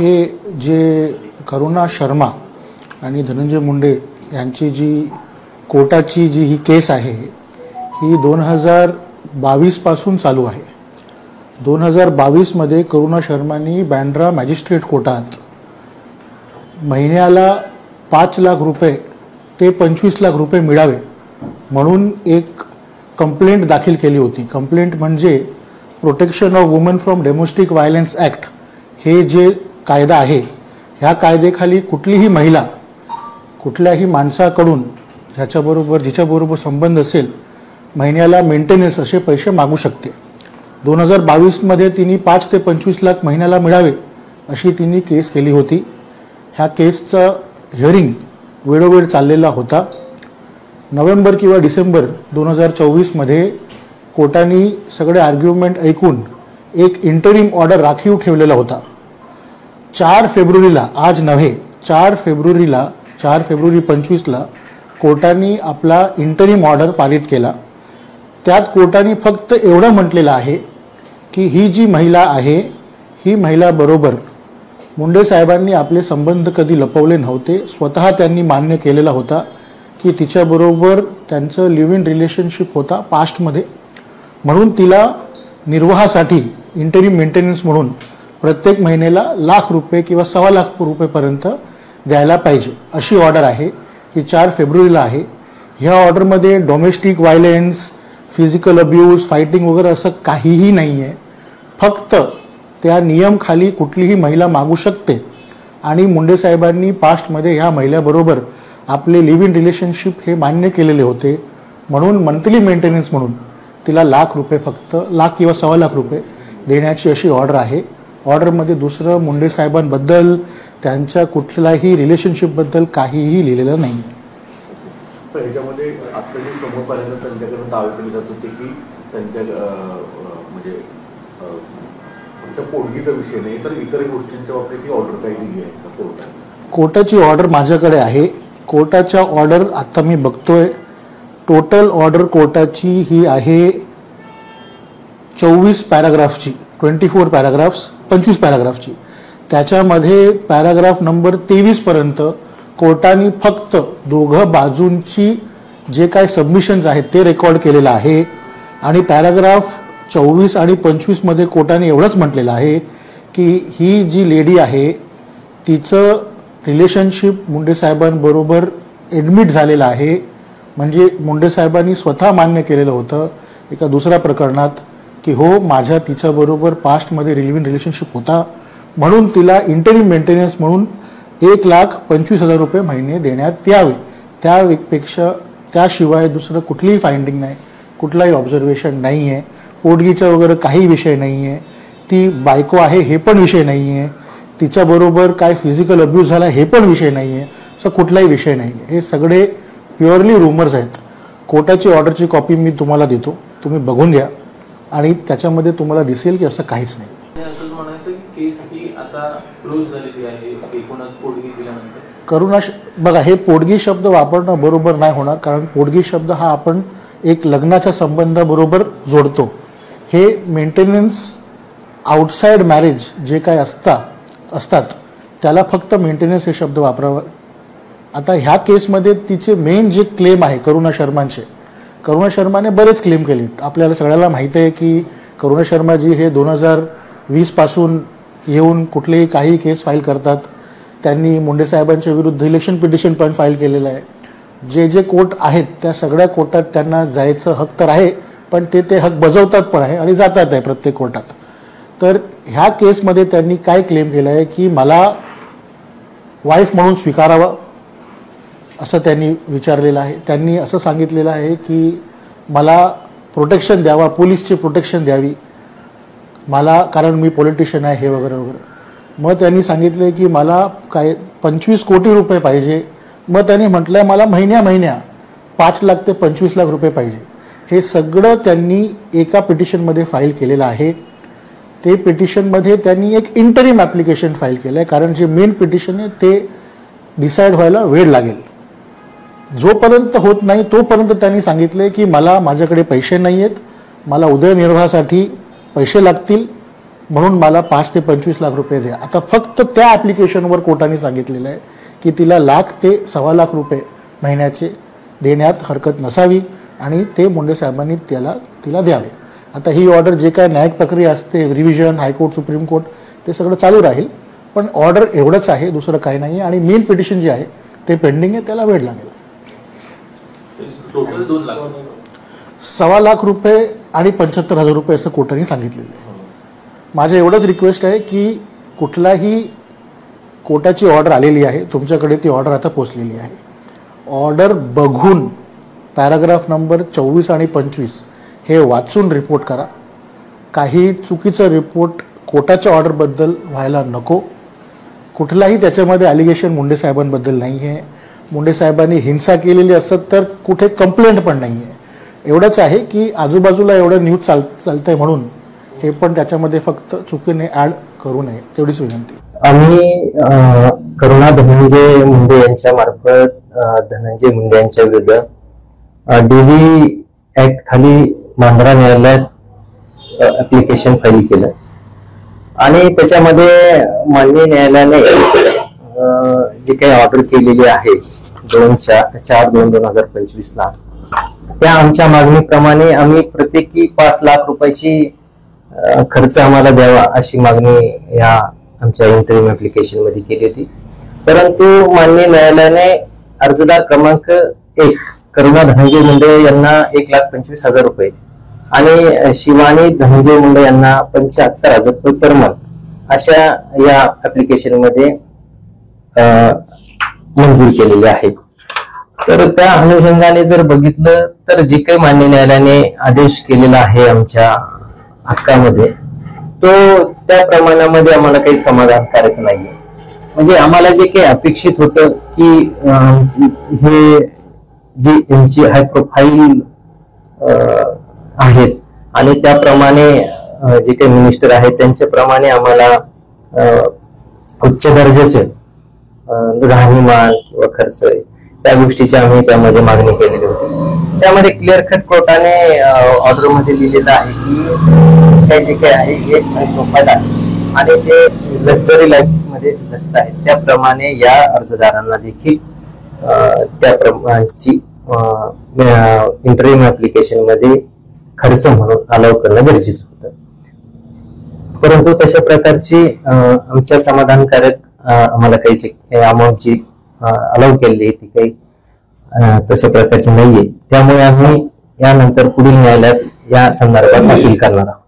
हे जे करुणा शर्मा आणि धनंजय मुंडे यांची जी कोर्टाची जी ही केस आहे ही 2022 पासून चालू आहे। 2022 मध्ये करुणा शर्मानी बँड्रा मॅजिस्ट्रेट कोर्टात महिन्याला 5 लाख रुपये ते 25 लाख रुपये मिळावे म्हणून एक कंप्लेंट दाखल केली होती। कंप्लेंट म्हणजे protection of woman from domestic violence act हे जे कायदा आहे ह्या कायद्याखाली कुठलीही महिला कुठल्याही माणसाकडून जिच्याबरोबर संबंध असेल महिन्याला मेंटेनन्स असे पैसे मागू शकते। 2022 मध्ये तिने 5 ते 25 लाख महिन्याला मिळावे अशी तिने केस केली होती। ह्या केसचा हिअरिंग वेळोवेळ चाललेला होता। नोव्हेंबर किंवा डिसेंबर 2024 मध्ये कोर्टाने सगळे आर्ग्युमेंट ऐकून एक इंटरिम ऑर्डर राखीव ठेवलेला होता। 4 फेब्रुवारीला, आज नव्हे 4 फेब्रुवारी 25 ला कोर्टाने आपला इंटरिम ऑर्डर पारित केला। त्यात कोर्टाने फक्त एवढं म्हटलेलं आहे की ही जी महिला आहे ही महिला बरोबर मुंडे साहेबांनी आपले संबंध कधी लपवले नव्हते। स्वतः त्यांनी मान्य केलेला होता की तिच्याबरोबर त्यांचं लिव्ह इन रिलेशनशिप होता पास्टमध्ये, म्हणून तिला निर्वाहासाठी इंटरिम मेंटेनन्स म्हणून प्रत्येक महिन्याला लाख रुपये किंवा 1.25 लाख रुपयेपर्यंत द्यायला पाहिजे अशी ऑर्डर आहे। ही 4 फेब्रुवारीला आहे। ह्या ऑर्डरमध्ये domestic violence, physical abuse, fighting वगैरे असं काहीही नाही आहे। फक्त त्या नियम खाली कुठलीही महिला मागू शकते आणि मुंडे साहेबांनी पास्टमध्ये ह्या महिलेबरोबर आपले लिव्ह इन रिलेशनशिप हे मान्य केलेले होते, म्हणून मंथली मेंटेनन्स म्हणून तिला लाख रुपये, फक्त लाख किंवा 1.25 लाख रुपये देण्याची अशी ऑर्डर आहे। ऑर्डरमध्ये दुसरं मुंडे साहेबांबद्दल त्यांच्या कुठल्याही रिलेशनशिपबद्दल काहीही लिहिलेलं नाही। याच्यामध्ये आता जे समोर पाहिलं त्यांच्याकडे दावे केले जात होते की त्यांच्या म्हणजे फक्त पोटगीचा विषय नाही तर इतर गोष्टींच्या बाबतीत ही ऑर्डर काही दिली आहे कोर्टाने? कोर्टाची ऑर्डर माझ्याकडे आहे। कोर्टाच्या ऑर्डर आता मी बघतोय, टोटल ऑर्डर कोर्टाची ही आहे 24 पॅराग्राफची, 24 पॅराग्राफ्स, 25 पॅराग्राफची। त्याच्यामध्ये पॅराग्राफ नंबर 23 पर्यंत कोर्टाने फक्त दोघं बाजूंची जे काय सबमिशन्स आहेत ते रेकॉर्ड केलेलं आहे आणि पॅराग्राफ 24 आणि 25 मध्ये कोर्टाने एवढंच म्हटलेलं आहे की ही जी लेडी आहे तिचं रिलेशनशिप मुंडे साहेबांबरोबर ॲडमिट झालेलं आहे, म्हणजे मुंडे साहेबांनी स्वतः मान्य केलेलं होतं एका दुसऱ्या प्रकरणात की हो माझ्या तिच्याबरोबर पास्टमध्ये लिव्ह इन रिलेशनशिप होता, म्हणून तिला इंटरिम मेंटेनन्स म्हणून 1,25,000 रुपये महिने देण्यात यावे। त्यापेक्षा त्याशिवाय दुसरं कुठलीही फाइंडिंग नाही, कुठलाही ऑब्झर्वेशन नाही आहे, पोटगीचा वगैरे काही विषय नाही आहे, ती बायको आहे हे पण विषय नाही आहे, तिच्याबरोबर काय फिजिकल अब्यूज झाला हे पण विषय नाही आहे, असं कुठलाही विषय नाही आहे। हे सगळे प्युअरली रूमर्स आहेत। कोर्टाची ऑर्डरची कॉपी मी तुम्हाला देतो, तुम्ही बघून घ्या आणि त्याच्यामध्ये तुम्हाला दिसेल की असं काहीच नाही। करुणा बघा, हे पोटगी शब्द वापरणं बरोबर नाही होणार, कारण पोटगी शब्द हा आपण एक लग्नाच्या संबंधाबरोबर जोडतो। हे मेंटेनन्स आउटसाइड मॅरेज जे काय असतात त्याला फक्त मेंटेनन्स हे शब्द वापरावा। आता ह्या केसमध्ये तिचे मेन जे क्लेम आहे करुणा शर्माने बरेच क्लेम केलेत। आपल्याला सगळ्याला माहिती आहे की करुणा शर्माजी हे 2020 पासून येऊन कुठलेही काही केस फाईल करतात। त्यांनी मुंडे साहेबांच्या विरुद्ध इलेक्शन पिटिशन पण फाईल केलेलं आहे। जे कोर्ट आहेत त्या सगळ्या कोर्टात त्यांना जायचं हक तर आहे, पण ते हक बजावतात पण आहे आणि जातात आहे प्रत्येक कोर्टात। तर ह्या केसमध्ये त्यांनी काय क्लेम केलं आहे की मला वाईफ म्हणून स्वीकारावं असं त्यांनी विचारलेलं आहे। त्यांनी असं सांगितलेलं आहे की मला प्रोटेक्शन द्यावा, पोलीसची प्रोटेक्शन द्यावी मला, कारण मी पॉलिटिशियन आहे हे वगैरे वगैरे। मग त्यांनी सांगितले की मला काय 25 कोटी रुपये पाहिजे। मग त्यांनी म्हटलं मला महिन्या 5 लाख ते 25 लाख रुपये पाहिजे। हे सगळं त्यांनी एका पिटिशनमध्ये फाईल केलेलं आहे। ते पिटिशनमध्ये त्यांनी एक इंटरिम ॲप्लिकेशन फाईल केलं आहे, कारण जे मेन पिटिशन आहे ते डिसाईड व्हायला वेळ लागेल। जोपर्यंत होत नाही तोपर्यंत त्यांनी सांगितले की मला माझ्याकडे पैसे नाही आहेत, मला उदयनिर्वाहासाठी पैसे लागतील, म्हणून मला 5 ते 25 लाख रुपये द्या. आता फक्त त्या ॲप्लिकेशनवर कोर्टाने सांगितलेलं आहे की तिला लाख ते सव्वा लाख रुपये महिन्याचे देण्यात हरकत नसावी आणि ते मुंडे साहेबांनी तिला द्यावे. आता ही ऑर्डर जे काय न्यायिक प्रक्रिया असते, रिव्हिजन, हायकोर्ट, सुप्रीम कोर्ट, ते सगळं चालू राहील. पण ऑर्डर एवढंच आहे, दुसरं काही नाही आहे. आणि मेन पिटिशन जे आहे ते पेंडिंग आहे, त्याला वेळ लागेल. टोटल 2 लाख, सव्वा लाख रुपये आणि 75,000 रुपये असं कोर्टाने सांगितलेलं आहे. माझं एवढंच रिक्वेस्ट आहे की कुठलाही कोर्टाची ऑर्डर आलेली आहे, तुमच्याकडे ती ऑर्डर आता पोचलेली आहे. ऑर्डर बघून पॅराग्राफ नंबर 24 आणि 25 हे वाचून रिपोर्ट करा. काही चुकीचं रिपोर्ट कोर्टाच्या ऑर्डरबद्दल व्हायला नको. कुठलाही त्याच्यामध्ये ॲलिगेशन मुंडे साहेबांबद्दल नाही आहे. मुंडे साहेबांनी हिंसा केलेली असत तर कुठे कंप्लेंट पण नाही आहे. एवढंच आहे की आजूबाजूला एवढं न्यूज चालतंय म्हणून हे पण त्याच्यामध्ये फक्त चुकीने ॲड करू नये, तेवढीच विनंती. आम्ही करुणा धनंजय मुंडे यांच्या मार्फत धनंजय मुंडे यांच्या विरुद्ध DV ऍक्ट खाली बांद्रा न्यायालयात ऍप्लिकेशन फाईल केलं आणि त्याच्यामध्ये माननीय न्यायालयाने जी काही ऑर्डर केलेली आहे 4/2/2025 ला, त्या आमच्या मागणीप्रमाणे आम्ही प्रत्येकी 5 लाख रुपयाची खर्च आम्हाला द्यावा अशी मागणी या आमच्या इंटरिम ऍप्लिकेशन मध्ये केली होती. परंतु माननीय न्यायालयाने अर्जदार क्रमांक 1 करुणा धनंजय मुंडे यांना 1,25,000 रुपये आणि शिवानी धनंजय मुंडे यांना 75,000 रुपये पर मंथ अशा या ऍप्लिकेशन मध्ये मंजूर केलेले आहेत. तर त्या अनुषंगाने जर बघितलं तर जे काही माननीय न्यायालयाने आदेश केलेला आहे आमच्या हक्कामध्ये, तो त्या प्रमाणामध्ये आम्हाला काही समाधानकारक नाहीये. म्हणजे आम्हाला जे काही अपेक्षित होतं की हे जी यांची हाय प्रोफाईल आहेत आणि त्याप्रमाणे जे काही मिनिस्टर आहेत त्यांच्याप्रमाणे आम्हाला उच्च दर्जाचे राहणीमान किंवा खर्च त्या गोष्टीची आम्ही त्यामध्ये मागणी केलेली होती. त्यामध्ये क्लिअर कट कोर्टाने ऑर्डर मध्ये लिहिलेलं आहे की काही जे काही आहे हे प्रोफाईल आहे आणि ते लक्झरी लाईफ मध्ये जगत आहेत. त्याप्रमाणे या अर्जदारांना देखील त्या प्रमाणची इंटरिम ऍप्लिकेशन मध्ये खर्च म्हणून अलाव करणं गरजेचं होतं. परंतु तशा प्रकारची आमच्या समाधानकारक आम्हाला काही अमाऊंट जी अलाव केलेली आहे ती काही तशा प्रकारची नाहीये. त्यामुळे आम्ही यानंतर पुढील न्यायालयात या संदर्भात अपील करणार आहोत.